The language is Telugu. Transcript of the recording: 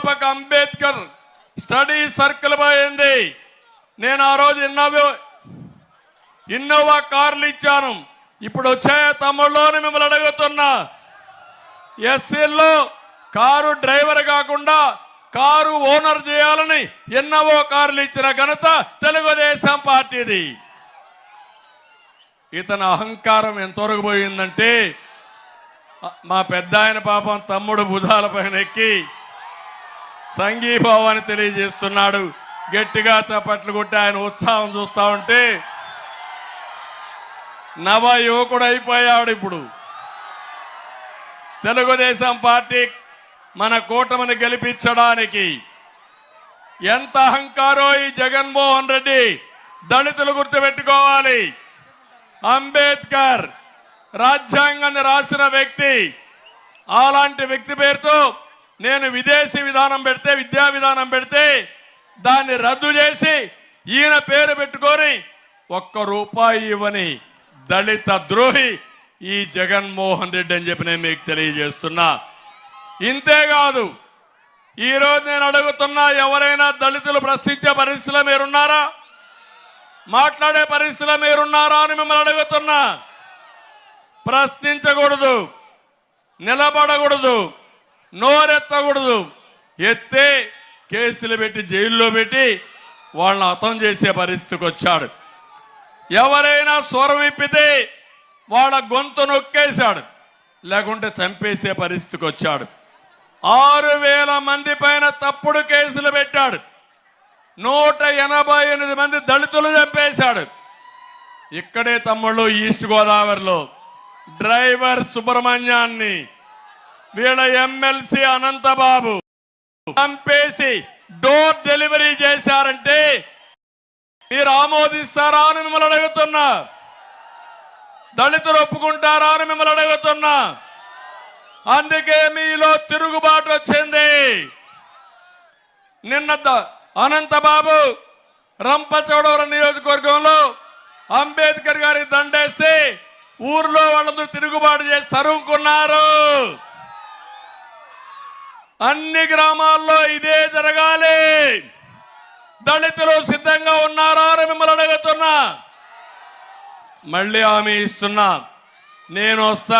పక్క అంబేద్కర్ స్టడీ సర్కిల్ పోయింది. నేను ఆ రోజు ఇన్నోవా కార్లు ఇచ్చాను. ఇప్పుడు వచ్చే తమ్ముళ్ళని మిమ్మల్ని అడుగుతున్నా, ఎస్సీల్లో కారు డ్రైవర్ కాకుండా కారు ఓనర్ చేయాలని ఎన్నో కార్లు ఇచ్చిన ఘనత తెలుగుదేశం పార్టీది. ఇతని అహంకారం ఎంతవరకు పోయిందంటే, మా పెద్ద ఆయన పాపం తమ్ముడు భుజాల పైన ఎక్కి సంఘీభావాన్ని తెలియజేస్తున్నాడు. గట్టిగా చప్పట్లు కొట్టి ఆయన ఉత్సాహం చూస్తా ఉంటే నవ యువకుడు అయిపోయాడు. ఇప్పుడు తెలుగుదేశం పార్టీ మన కూటమిని గెలిపించడానికి ఎంత అహంకారో ఈ జగన్మోహన్ రెడ్డి. దళితులు గుర్తుపెట్టుకోవాలి, అంబేద్కర్ రాజ్యాంగాన్ని రాసిన వ్యక్తి. అలాంటి వ్యక్తి పేరుతో నేను విదేశీ విధానం పెడితే, విద్యా విధానం పెడితే దాన్ని రద్దు చేసి ఈయన పేరు పెట్టుకొని ₹1 ఇవ్వని దళిత ద్రోహి ఈ జగన్మోహన్ రెడ్డి అని చెప్పి నేను మీకు తెలియజేస్తున్నా. ఇంతేకాదు, ఈరోజు నేను అడుగుతున్నా, ఎవరైనా దళితులు ప్రశ్నించే పరిస్థితిలో మీరున్నారా? మాట్లాడే పరిస్థితిలో మీరున్నారా అని మిమ్మల్ని అడుగుతున్నా. ప్రశ్నించకూడదు, నిలబడకూడదు, నోరెత్తకూడదు. ఎత్తే కేసులు పెట్టి జైల్లో పెట్టి వాళ్ళని హతం చేసే పరిస్థితికి వచ్చాడు. ఎవరైనా స్వరం ఇప్పితే వాళ్ళ గొంతు నొక్కేశాడు, లేకుంటే చంపేసే పరిస్థితికి వచ్చాడు. 6,000 మంది పైన తప్పుడు కేసులు పెట్టాడు. 188 మంది దళితులు చంపేశాడు. ఇక్కడే తమ్ముళ్ళు ఈస్ట్ గోదావరిలో డ్రైవర్ సుబ్రహ్మణ్యాన్ని వీళ్ళ ఎమ్మెల్సీ అనంతబాబు చంపేసి డోర్ డెలివరీ చేశారంటే మీరు ఆమోదిస్తారా అని మిమ్మల్ని అడుగుతున్నా. దళితులు ఒప్పుకుంటారా అని మిమ్మల్ని అడుగుతున్నా. అందుకే మీలో తిరుగుబాటు వచ్చింది. నిన్న అనంతబాబు రంపచోడవరం నియోజకవర్గంలో అంబేద్కర్ గారి దండేసి ఊర్లో వాళ్ళతో తిరుగుబాటు చేసి తరుముకున్నారు. అన్ని గ్రామాల్లో ఇదే జరగాలి. దళితులు సిద్ధంగా ఉన్నారా అని మిమ్మల్ని అడుగుతున్నా. మళ్ళీ హామీ ఇస్తున్నా, నేను వస్తాను.